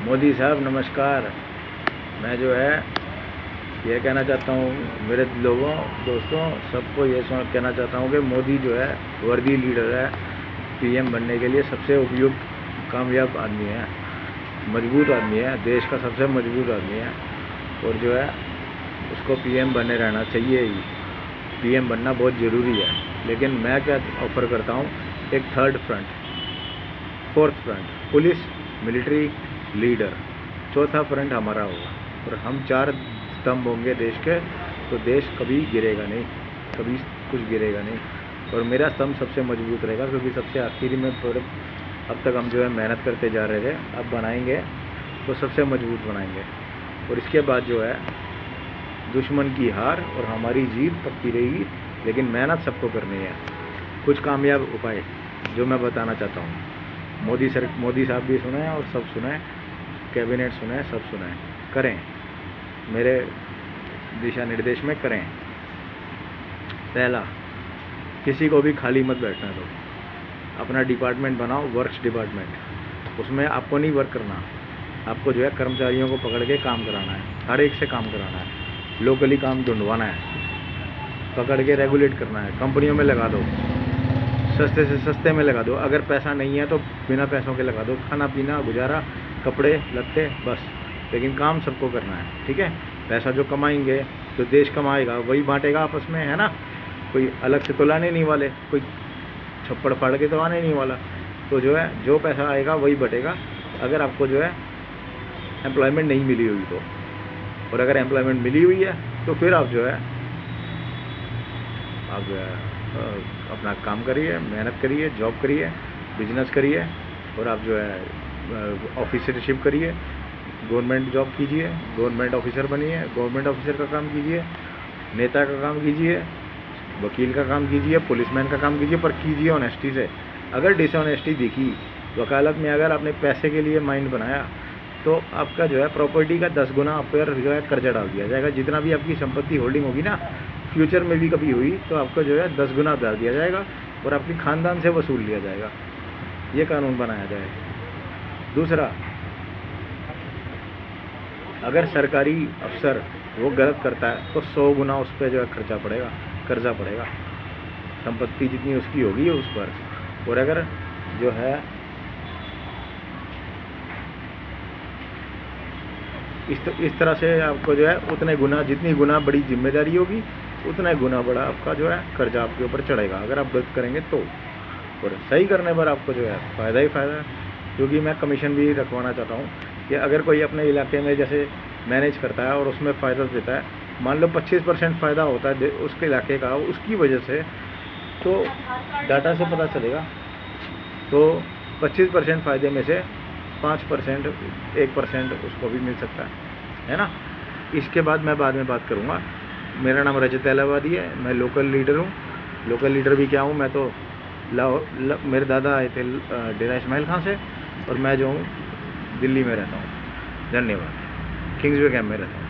मोदी साहब नमस्कार। मैं जो है ये कहना चाहता हूँ मेरे लोगों दोस्तों सबको ये कहना चाहता हूँ कि मोदी जो है वर्दी लीडर है, पीएम बनने के लिए सबसे उपयुक्त कामयाब आदमी है, मजबूत आदमी है, देश का सबसे मजबूत आदमी है और जो है उसको पीएम बने रहना चाहिए ही। पीएम बनना बहुत ज़रूरी है। लेकिन मैं क्या ऑफ़र करता हूँ, एक third front, fourth front, police, military, leader, चौथा फ्रंट हमारा होगा और हम चार स्तंभ होंगे देश के, तो देश कभी गिरेगा नहीं, कभी कुछ गिरेगा नहीं। और मेरा स्तंभ सबसे मजबूत रहेगा क्योंकि सबसे आखिरी में अब तक हम जो है मेहनत करते जा रहे थे, अब बनाएंगे तो सबसे मजबूत बनाएंगे। और इसके बाद जो है दुश्मन की हार और हमारी जीत पक्की रहेगी। लेकिन मेहनत सबको करनी है। कुछ कामयाब उपाय जो मैं बताना चाहता हूँ, मोदी साहब भी सुने और सब सुने, कैबिनेट सुने, सब सुने, करें, मेरे दिशा निर्देश में करें। पहला, किसी को भी खाली मत बैठना दो। अपना डिपार्टमेंट बनाओ, वर्क्स डिपार्टमेंट, उसमें आपको नहीं वर्क करना, आपको जो है कर्मचारियों को पकड़ के काम कराना है, हर एक से काम कराना है, लोकली काम ढूंढवाना है, पकड़ के रेगुलेट करना है। कंपनियों में लगा दो, सस्ते से सस्ते में लगा दो, अगर पैसा नहीं है तो बिना पैसों के लगा दो, खाना पीना गुजारा, कपड़े लत्ते बस, लेकिन काम सबको करना है, ठीक है। पैसा जो कमाएंगे तो देश कमाएगा, वही बांटेगा आपस में, है ना। कोई अलग से तो लाने नहीं वाले, कोई छप्पड़ फाड़ के तो आने नहीं वाला। तो जो है जो पैसा आएगा वही बटेगा। अगर आपको जो है एम्प्लॉयमेंट नहीं मिली हुई तो, और अगर एम्प्लॉयमेंट मिली हुई है तो फिर आप जो है अपना काम करिए, मेहनत करिए, जॉब करिए, बिजनेस करिए और आप जो है ऑफिसरशिप करिए, गवर्नमेंट जॉब कीजिए, गवर्नमेंट ऑफिसर बनिए, गवर्नमेंट ऑफिसर का काम कीजिए, नेता का काम कीजिए, वकील का काम कीजिए, पुलिसमैन का काम कीजिए, पर कीजिए ऑनेस्टी से। अगर डिसऑनेस्टी दिखी, वकालत में अगर आपने पैसे के लिए माइंड बनाया तो आपका जो है प्रॉपर्टी का 10 गुना आप पर जो है कर्जा डाल दिया जाएगा। जितना भी आपकी संपत्ति होल्डिंग होगी ना, फ्यूचर में भी कभी हुई तो आपको जो है 10 गुना डाल दिया जाएगा और आपकी ख़ानदान से वसूल लिया जाएगा। ये कानून बनाया जाए। दूसरा, अगर सरकारी अफसर वो गलत करता है तो 100 गुना उस पर जो है खर्चा पड़ेगा, कर्जा पड़ेगा, संपत्ति जितनी उसकी होगी उस पर। और अगर जो है इस तरह से आपको जो है उतने गुना, जितनी गुना बड़ी जिम्मेदारी होगी उतना गुना बड़ा आपका जो है कर्जा आपके ऊपर चढ़ेगा, अगर आप गलत करेंगे तो। और सही करने पर आपको जो है फ़ायदा ही फ़ायदा है। क्योंकि मैं कमीशन भी रखवाना चाहता हूँ कि अगर कोई अपने इलाके में जैसे मैनेज करता है और उसमें फ़ायदा देता है, मान लो 25% फ़ायदा होता है उसके इलाके का, उसकी वजह से, तो डाटा से पता चलेगा, तो 25% फ़ायदे में से 5%, 1% उसको भी मिल सकता है ना। इसके बाद मैं बाद में बात करूँगा। मेरा नाम रजत एलाहाबादी है, मैं लोकल लीडर हूँ। लोकल लीडर भी क्या हूँ, मैं तो मेरे दादा आए थे डेरा इस्माइल खां से, और मैं जो हूँ दिल्ली में रहता हूँ। धन्यवाद। किंग्सवे कैंप में रहता हूँ।